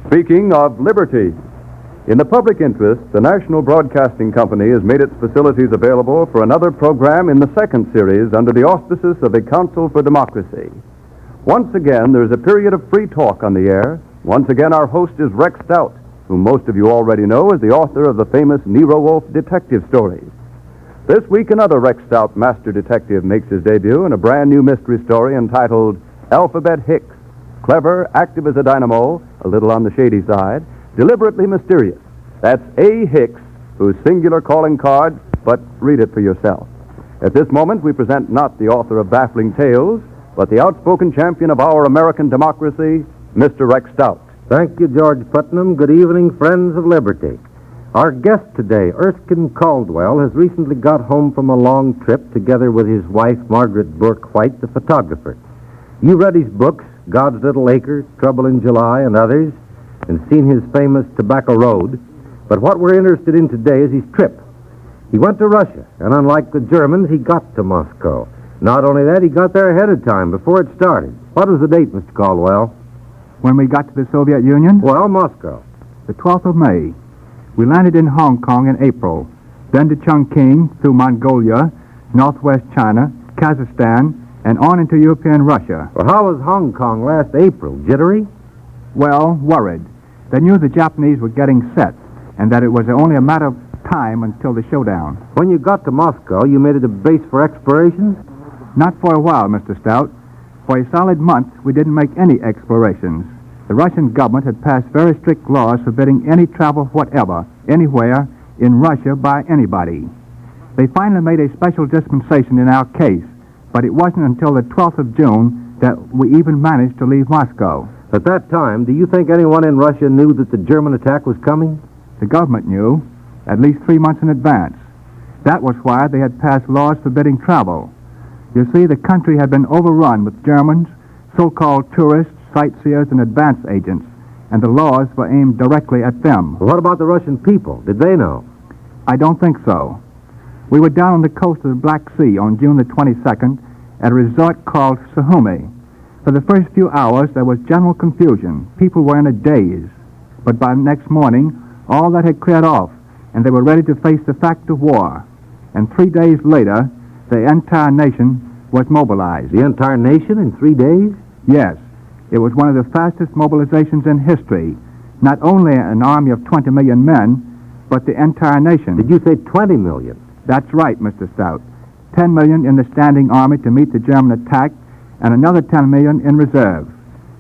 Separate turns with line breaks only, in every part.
Speaking of liberty, in the public interest, the National Broadcasting Company has made its facilities available for another program in the second series under the auspices of the Council for Democracy. Once again, there's a period of free talk on the air. Once again, our host is Rex Stout, whom most of you already know as the author of the famous Nero Wolfe detective stories. This week, another Rex Stout master detective makes his debut in a brand new mystery story entitled Alphabet Hicks. Clever, active as a dynamo, a little on the shady side, deliberately mysterious. That's A. Hicks, whose singular calling card, but read it for yourself. At this moment, we present not the author of baffling tales, but the outspoken champion of our American democracy, Mr. Rex Stout.
Thank you, George Putnam. Good evening, friends of liberty. Our guest today, Erskine Caldwell, has recently got home from a long trip together with his wife, Margaret Burke White, the photographer. You read his books, God's Little Acre, Trouble in July, and others, and seen his famous Tobacco Road. But what we're interested in today is his trip. He went to Russia, and unlike the Germans, he got to Moscow. Not only that, he got there ahead of time, before it started. What was the date, Mr. Caldwell?
When we got to the Soviet Union?
Well, Moscow.
The 12th of May. We landed in Hong Kong in April, then to Chongqing, through Mongolia, northwest China, Kazakhstan, and on into European Russia.
Well, how was Hong Kong last April? Jittery?
Well, worried. They knew the Japanese were getting set, and that it was only a matter of time until the showdown.
When you got to Moscow, you made it a base for explorations?
Not for a while, Mr. Stout. For a solid month, we didn't make any explorations. The Russian government had passed very strict laws forbidding any travel whatever, anywhere, in Russia by anybody. They finally made a special dispensation in our case, but it wasn't until the 12th of June that we even managed to leave Moscow.
At that time, do you think anyone in Russia knew that the German attack was coming?
The government knew, at least 3 months in advance. That was why they had passed laws forbidding travel. You see, the country had been overrun with Germans, so-called tourists, sightseers, and advance agents, and the laws were aimed directly at them.
Well, what about the Russian people? Did they know?
I don't think so. We were down on the coast of the Black Sea on June the 22nd at a resort called Sukhumi. For the first few hours, there was general confusion. People were in a daze. But by the next morning, all that had cleared off, and they were ready to face the fact of war. And 3 days later, the entire nation was mobilized.
The entire nation in 3 days?
Yes. It was one of the fastest mobilizations in history. Not only an army of 20 million men, but the entire nation.
Did you say 20 million?
That's right, Mr. Stout. 10 million in the standing army to meet the German attack, and another 10 million in reserve.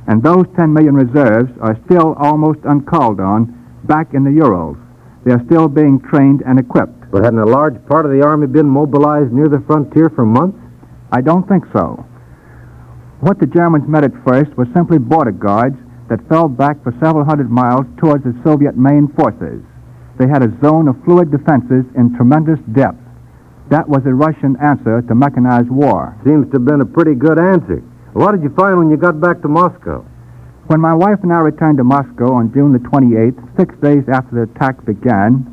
And those 10 million reserves are still almost uncalled on back in the Urals. They are still being trained and equipped.
But hadn't a large part of the army been mobilized near the frontier for months?
I don't think so. What the Germans met at first was simply border guards that fell back for several hundred miles towards the Soviet main forces. They had a zone of fluid defenses in tremendous depth. That was the Russian answer to mechanized war.
Seems to have been a pretty good answer. What did you find when you got back to Moscow?
When my wife and I returned to Moscow on June the 28th, 6 days after the attack began,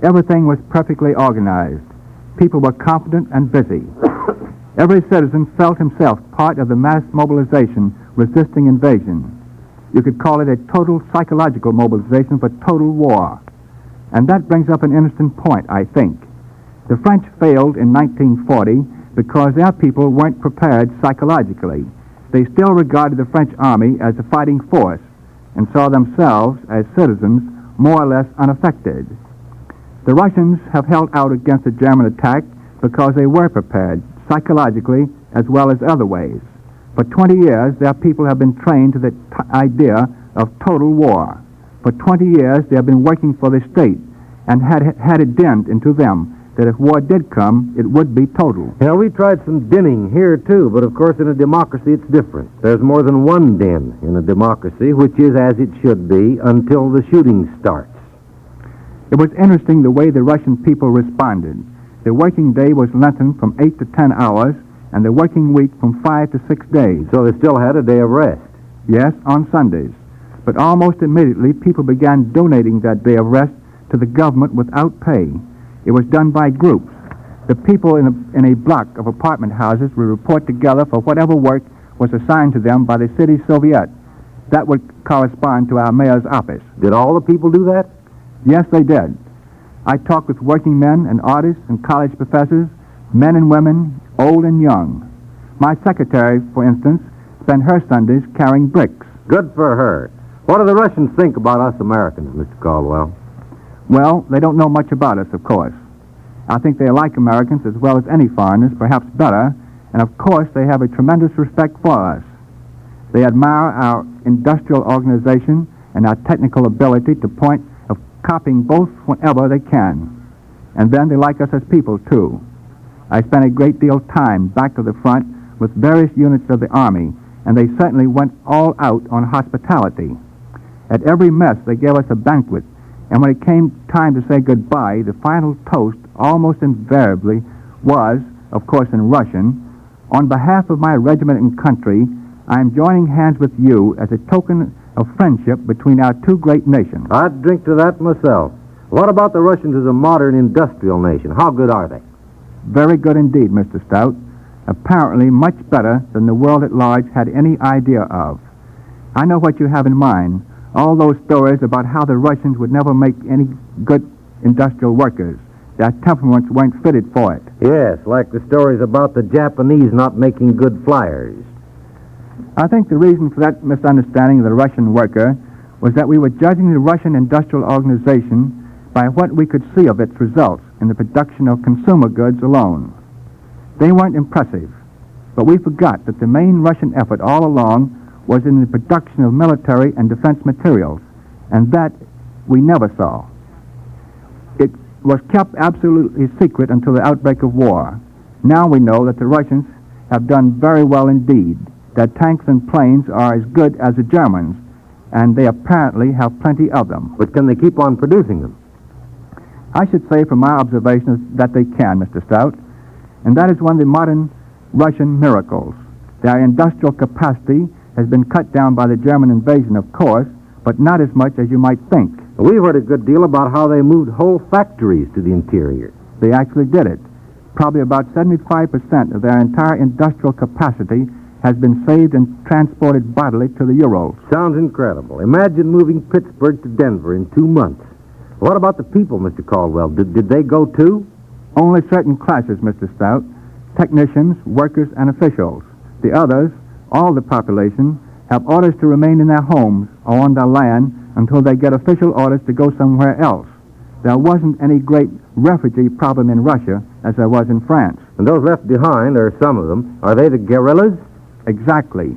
everything was perfectly organized. People were confident and busy. Every citizen felt himself part of the mass mobilization resisting invasion. You could call it a total psychological mobilization for total war. And that brings up an interesting point, I think. The French failed in 1940 because their people weren't prepared psychologically. They still regarded the French army as a fighting force and saw themselves as citizens more or less unaffected. The Russians have held out against the German attack because they were prepared, psychologically as well as other ways. For 20 years, their people have been trained to the idea of total war. For 20 years, they have been working for the state and had it dinned into them that if war did come, it would be total.
Yeah, we tried some dinning here, too, but of course in a democracy it's different. There's more than one din in a democracy, which is as it should be until the shooting starts.
It was interesting the way the Russian people responded. The working day was lengthened from 8 to 10 hours, and the working week from 5 to 6 days.
So they still had a day of rest?
Yes, on Sundays. But almost immediately, people began donating that day of rest to the government without pay. It was done by groups. The people in a block of apartment houses would report together for whatever work was assigned to them by the city Soviet. That would correspond to our mayor's office.
Did all the people do that?
Yes, they did. I talked with working men and artists and college professors, men and women, old and young. My secretary, for instance, spent her Sundays carrying bricks.
Good for her. What do the Russians think about us Americans, Mr. Caldwell?
Well, they don't know much about us, of course. I think they like Americans as well as any foreigners, perhaps better, and of course they have a tremendous respect for us. They admire our industrial organization and our technical ability to point of copying both whenever they can. And then they like us as people, too. I spent a great deal of time back to the front with various units of the Army, and they certainly went all out on hospitality. At every mess, they gave us a banquet, and when it came time to say goodbye, the final toast almost invariably was, of course in Russian, "On behalf of my regiment and country, I am joining hands with you as a token of friendship between our two great nations."
I'd drink to that myself. What about the Russians as a modern industrial nation? How good are they?
Very good indeed, Mr. Stout. Apparently much better than the world at large had any idea of. I know what you have in mind. All those stories about how the Russians would never make any good industrial workers. Their temperaments weren't fitted for it.
Yes, like the stories about the Japanese not making good flyers.
I think the reason for that misunderstanding of the Russian worker was that we were judging the Russian industrial organization by what we could see of its results in the production of consumer goods alone. They weren't impressive, but we forgot that the main Russian effort all along was in the production of military and defense materials, and that we never saw. It was kept absolutely secret until the outbreak of war. Now we know that the Russians have done very well indeed. Their tanks and planes are as good as the Germans, and they apparently have plenty of them.
But can they keep on producing them?
I should say from my observations that they can, Mr. Stout, and that is one of the modern Russian miracles. Their industrial capacity has been cut down by the German invasion, of course, but not as much as you might think.
We've heard a good deal about how they moved whole factories to the interior.
They actually did it. Probably about 75% of their entire industrial capacity has been saved and transported bodily to the Urals.
Sounds incredible. Imagine moving Pittsburgh to Denver in 2 months. What about the people, Mr. Caldwell? Did they go too?
Only certain classes, Mr. Stout. Technicians, workers, and officials. The others, all the population, have orders to remain in their homes or on their land until they get official orders to go somewhere else. There wasn't any great refugee problem in Russia as there was in France.
And those left behind, or some of them, are they the guerrillas?
Exactly.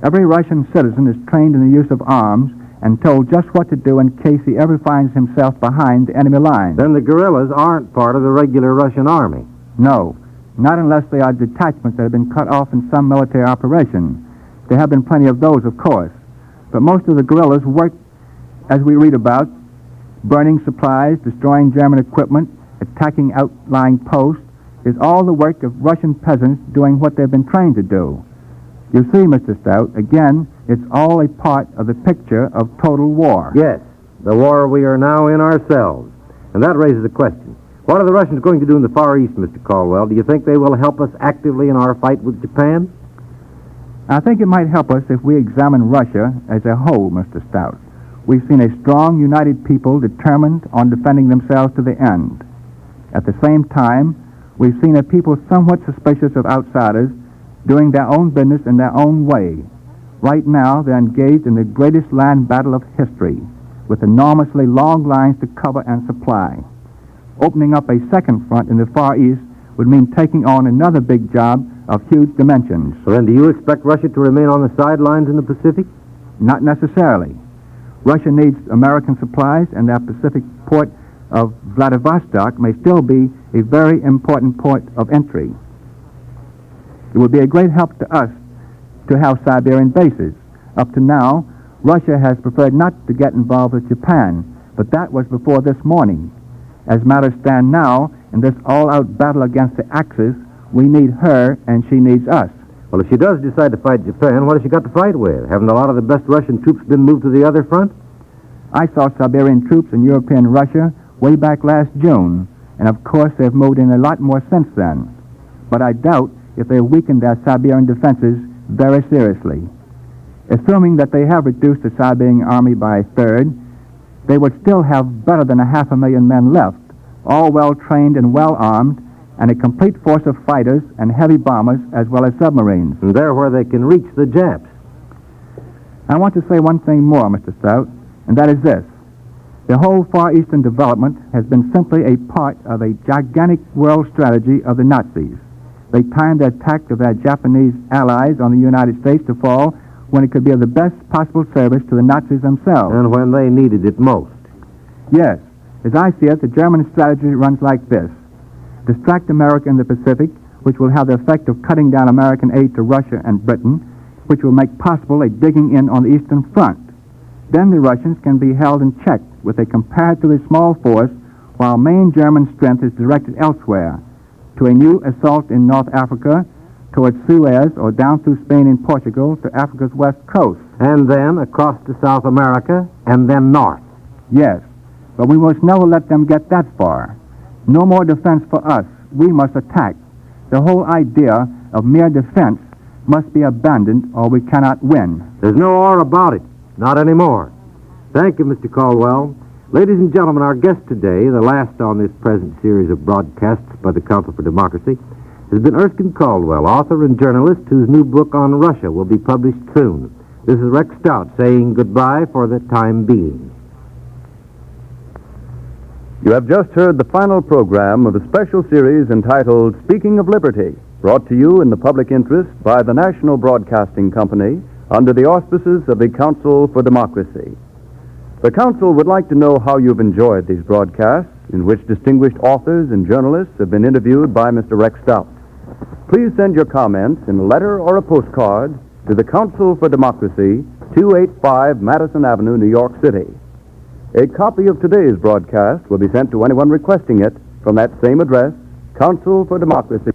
Every Russian citizen is trained in the use of arms and told just what to do in case he ever finds himself behind the enemy lines.
Then the guerrillas aren't part of the regular Russian army.
No, not unless they are detachments that have been cut off in some military operation. There have been plenty of those, of course. But most of the guerrillas work, as we read about, burning supplies, destroying German equipment, attacking outlying posts, is all the work of Russian peasants doing what they've been trained to do. You see, Mr. Stout, again, it's all a part of the picture of total war.
Yes, the war we are now in ourselves. And that raises a question. What are the Russians going to do in the Far East, Mr. Caldwell? Do you think they will help us actively in our fight with Japan?
I think it might help us if we examine Russia as a whole, Mr. Stout. We've seen a strong, united people determined on defending themselves to the end. At the same time, we've seen a people somewhat suspicious of outsiders doing their own business in their own way. Right now, they're engaged in the greatest land battle of history, with enormously long lines to cover and supply. Opening up a second front in the Far East would mean taking on another big job of huge dimensions.
So then do you expect Russia to remain on the sidelines in the Pacific?
Not necessarily. Russia needs American supplies, and their Pacific port of Vladivostok may still be a very important port of entry. It would be a great help to us to have Siberian bases. Up to now, Russia has preferred not to get involved with Japan, but that was before this morning. As matters stand now, in this all-out battle against the Axis, we need her and she needs us.
Well, if she does decide to fight Japan, what has she got to fight with? Haven't a lot of the best Russian troops been moved to the other front?
I saw Siberian troops in European Russia way back last June, and of course they've moved in a lot more since then. But I doubt if they've weakened their Siberian defenses very seriously. Assuming that they have reduced the Siberian army by a third, they would still have better than 500,000 men left, all well trained and well armed, and a complete force of fighters and heavy bombers as well as submarines.
And they're where they can reach the Japs.
I want to say one thing more, Mr. Stout, and that is this. The whole Far Eastern development has been simply a part of a gigantic world strategy of the Nazis. They timed the attack of their Japanese allies on the United States to fall when it could be of the best possible service to the Nazis themselves.
And when they needed it most.
Yes. As I see it, the German strategy runs like this. Distract America in the Pacific, which will have the effect of cutting down American aid to Russia and Britain, which will make possible a digging in on the Eastern Front. Then the Russians can be held in check with a comparatively small force, while main German strength is directed elsewhere, to a new assault in North Africa, towards Suez, or down through Spain and Portugal to Africa's west coast.
And then across to South America, and then north.
Yes, but we must never let them get that far. No more defense for us. We must attack. The whole idea of mere defense must be abandoned, or we cannot win.
There's no or about it. Not anymore. Thank you, Mr. Caldwell. Ladies and gentlemen, our guest today, the last on this present series of broadcasts by the Council for Democracy, has been Erskine Caldwell, author and journalist whose new book on Russia will be published soon. This is Rex Stout saying goodbye for the time being.
You have just heard the final program of a special series entitled Speaking of Liberty, brought to you in the public interest by the National Broadcasting Company under the auspices of the Council for Democracy. The Council would like to know how you've enjoyed these broadcasts, in which distinguished authors and journalists have been interviewed by Mr. Rex Stout. Please send your comments in a letter or a postcard to the Council for Democracy, 285 Madison Avenue, New York City. A copy of today's broadcast will be sent to anyone requesting it from that same address, Council for Democracy.